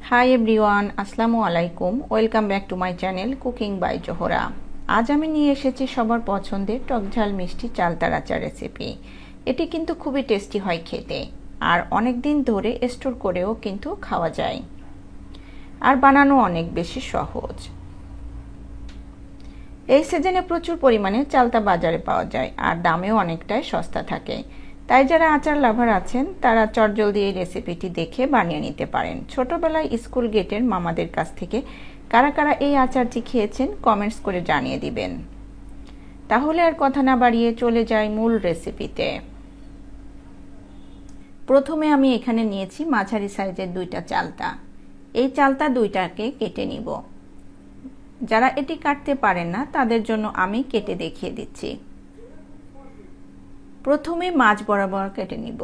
High everyone, আসসালামু আলাইকুম। Welcome back to my channel cooking by Zohra. আজ আমি নিয়ে এসেছি সবার পছন্দের টকঝাল মিষ্টি চালতার আচার রেসিপি। এটি কিন্তু খুবই টেস্টি হয় খেতে, আর অনেক দিন ধরে স্টোর করেও কিন্তু খাওয়া যায়, আর বানানো অনেক বেশি সহজ। এই সিজনে প্রচুর পরিমাণে চালতা বাজারে পাওয়া যায়, আর দামেও অনেকটাই সস্তা থাকে। তাই যারা আচার লাভার আছেন তারা চটজলদি এই রেসিপিটি দেখে বানিয়ে নিতে পারেন। ছোটবেলায় স্কুল গেটের মামাদের কাছ থেকে কারা কারা এই আচারটি খেয়েছেন কমেন্টস করে জানিয়ে দিবেন। তাহলে আর কথা না বাড়িয়ে চলে যাই মূল রেসিপিতে। প্রথমে আমি এখানে নিয়েছি মাঝারি সাইজের দুইটা চালতা। এই চালতা দুইটাকে কেটে নিব। যারা এটি কাটতে পারেন না তাদের জন্য আমি কেটে দেখিয়ে দিচ্ছি। প্রথমে মাঝ বরাবর কেটে নিব।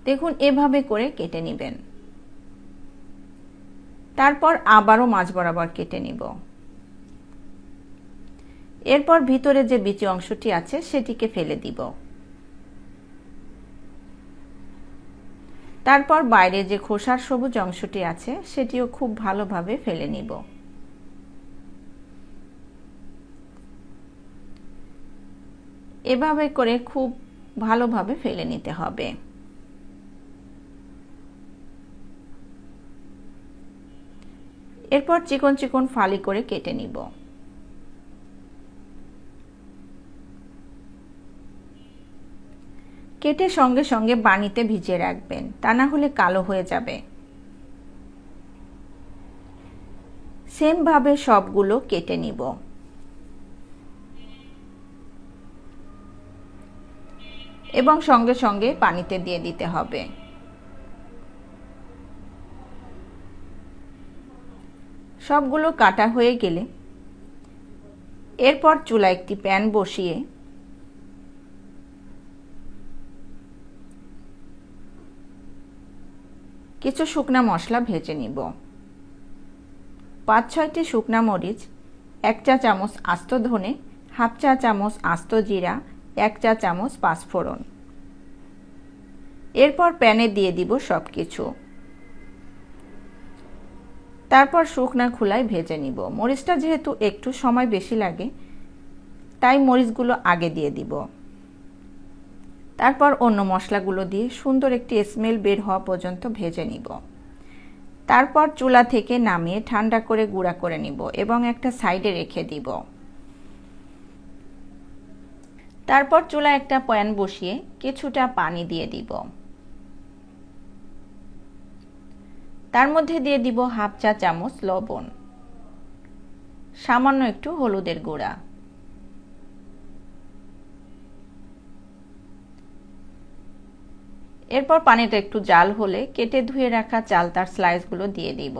দেখুন এভাবে করে কেটে নেবেন। তারপর আবারও মাঝ বরাবর কেটে নিব। এরপর ভিতরে যে বিচি অংশটি আছে সেটিকে ফেলে দিব। তারপর বাইরে যে খোসার সবুজ অংশটি আছে সেটিও খুব ভালোভাবে ফেলে নিব। এভাবে করে খুব ভালোভাবে ফেলে নিতে হবে। এরপর চিকন চিকন ফালি করে কেটে নিব। কেটে সঙ্গে সঙ্গে পানিতে ভিজিয়ে রাখবেন, তা না হলে কালো হয়ে যাবে। সেম ভাবে সবগুলো কেটে নিব। এবং সঙ্গে সঙ্গে পানিতে দিয়ে দিতে হবে। সবগুলো কাটা হয়ে গেলে এরপর চুলায় একটি প্যান বসিয়ে কিছু শুকনা মশলা ভেজে নিব। ৫-৬টি শুকনা মরিচ, ১ চা চামচ আস্ত ধনে, হাফ চা চামচ আস্ত জিরা, ১ চা চামচ পাঁচফোড়ন। এরপর প্যানে দিয়ে দিব সবকিছু। তারপর শুকনা খোলায় ভেজে নিব। মরিচটা যেহেতু একটু সময় বেশি লাগে তাই মরিচগুলো আগে দিয়ে দিব। তারপর অন্য মশলাগুলো দিয়ে সুন্দর একটি স্মেল বের হওয়া পর্যন্ত ভেজে নিব। তারপর চুলা থেকে নামিয়ে ঠান্ডা করে গুঁড়া করে নিব এবং একটা সাইডে রেখে দিব। তারপর চুলায় একটা প্যান বসিয়ে কিছুটা পানি দিয়ে দিব। তার মধ্যে দিয়ে দিব হাফ চা চামচ লবণ, সামান্য একটু হলুদের গুঁড়া। এরপর পানিটা একটু জাল হলে কেটে ধুয়ে রাখা চালতার স্লাইসগুলো দিয়ে দিব।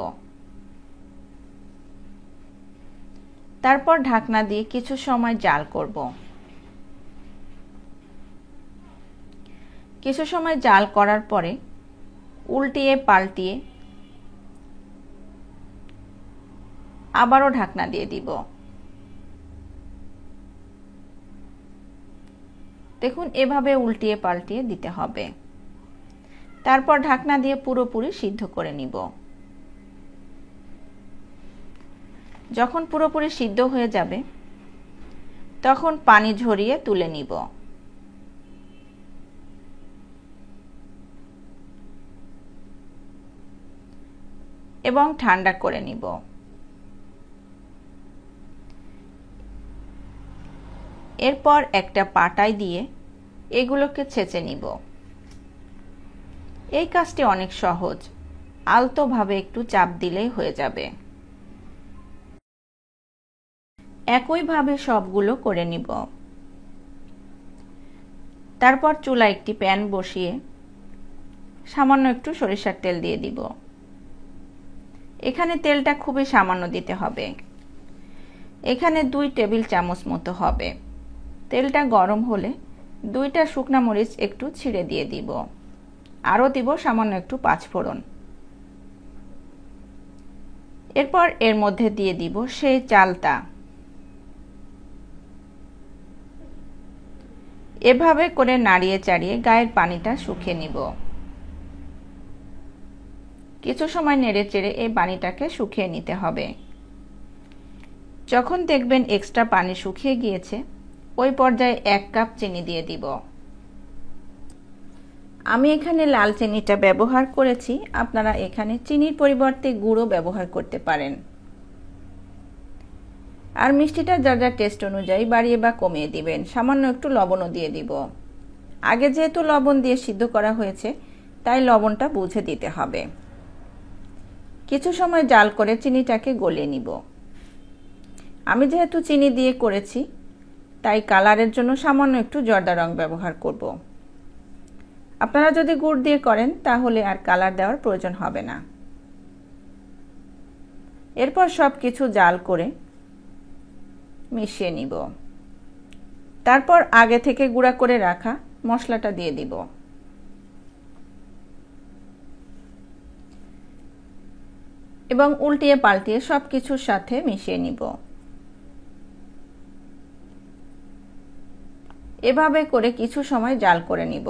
তারপর ঢাকনা দিয়ে কিছু সময় জাল করব। কিছু সময় জাল করার পরে উল্টিয়ে পাল্টিয়ে আবারও ঢাকনা দিয়ে দিব। দেখুন এভাবে উল্টিয়ে পাল্টিয়ে দিতে হবে। তারপর ঢাকনা দিয়ে পুরোপুরি সিদ্ধ করে নিব। যখন পুরোপুরি সিদ্ধ হয়ে যাবে তখন পানি ঝরিয়ে তুলে নিব। এবং ঠান্ডা করে নিব। এরপর একটা পাটায় দিয়ে এগুলোকে ছেঁচে নিব। এই কাজটি অনেক সহজ, আলতোভাবে একটু চাপ দিলেই হয়ে যাবে। একইভাবে সবগুলো করে নিব। তারপর চুলায় একটি প্যান বসিয়ে সামান্য একটু সরিষার তেল দিয়ে দিব। এখানে তেলটা খুবই সামান্য দিতে হবে। এখানে ২ টেবিল চামচ মতো হবে। তেলটা গরম হলে ২টা শুকনা মরিচ একটু ছিঁড়ে দিয়ে দিব। আরও দিব সামান্য একটু পাঁচফোড়ন। এরপর এর মধ্যে দিয়ে দিব সেই চালতা। এভাবে করে নাড়িয়ে চাড়িয়ে গায়ের পানিটা শুকিয়ে নিব। কিছু সময় নেড়ে চেড়ে এই পানিটাকে শুকিয়ে নিতে হবে। যখন দেখবেন এক্সট্রা পানি শুকিয়ে গিয়েছে, ওই পর্যায়ে 1 কাপ চিনি দিয়ে দিব। আমি এখানে লাল চিনিটা ব্যবহার করেছি, আপনারা এখানে চিনির পরিবর্তে গুঁড়ো ব্যবহার করতে পারেন। আর মিষ্টিটা যার যার টেস্ট অনুযায়ী বাড়িয়ে বা কমিয়ে দিবেন। সামান্য একটু লবণও দিয়ে দিব। আগে যেহেতু লবণ দিয়ে সিদ্ধ করা হয়েছে, তাই লবণটা বুঝে দিতে হবে। কিছু সময় জাল করে চিনিটাকে গলিয়ে নিব। আমি যেহেতু চিনি দিয়ে করেছি, তাই কালারের জন্য সামান্য একটু জর্দা রং ব্যবহার করব। আপনারা যদি গুড় দিয়ে করেন তাহলে আর কালার দেওয়ার প্রয়োজন হবে না। এরপর সব কিছু জাল করে মিশিয়ে নিব। তারপর আগে থেকে গুঁড়া করে রাখা মশলাটা দিয়ে দিব। এবং উল্টিয়ে পাল্টিয়ে সব কিছুর সাথে মিশিয়ে নিব। এভাবে করে কিছু সময় জাল করে নিব।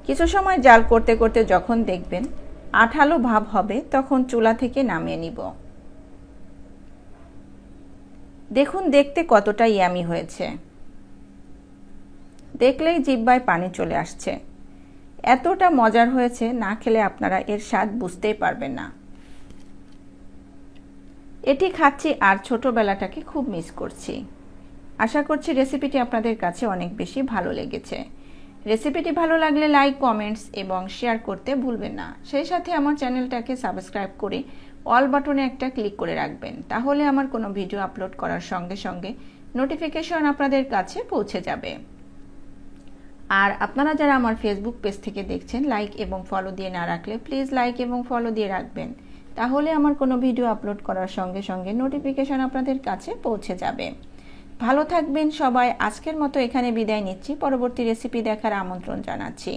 কিছু সময় জাল করতে করতে যখন দেখবেন আঠালো ভাব হবে, তখন চুলা থেকে নামিয়ে নিব। দেখুন দেখতে কতটা ইয়ামি হয়েছে। দেখলেই জিহ্বায় পানি চলে আসছে। এতটা মজার হয়েছে, না খেলে আপনারা এর স্বাদ বুঝতেই পারবেন না। এটি খাচ্ছি আর ছোটবেলাটাকে খুব মিস করছি। আশা করছি রেসিপিটি আপনাদের কাছে অনেক বেশি ভালো লেগেছে। রেসিপিটি ভালো লাগলে লাইক, কমেন্টস এবং শেয়ার করতে ভুলবেন না। সেই সাথে আমার চ্যানেলটাকে সাবস্ক্রাইব করে অল বাটনে একটা ক্লিক করে রাখবেন। তাহলে আমার কোনো ভিডিও আপলোড করার সঙ্গে সঙ্গে নোটিফিকেশন আপনাদের কাছে পৌঁছে যাবে। আর আপনারা যারা আমার ফেসবুক পেজ থেকে দেখছেন, লাইক এবং ফলো দিয়ে না রাখলে প্লিজ লাইক এবং ফলো দিয়ে রাখবেন। তাহলে আমার কোনো ভিডিও আপলোড করার সঙ্গে সঙ্গে নোটিফিকেশন আপনাদের কাছে পৌঁছে যাবে। ভালো থাকবেন সবাই। আজকের মতো এখানে বিদায় নিচ্ছি। পরবর্তী রেসিপি দেখার আমন্ত্রণ জানাচ্ছি।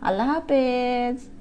আল্লাহ হাফেজ।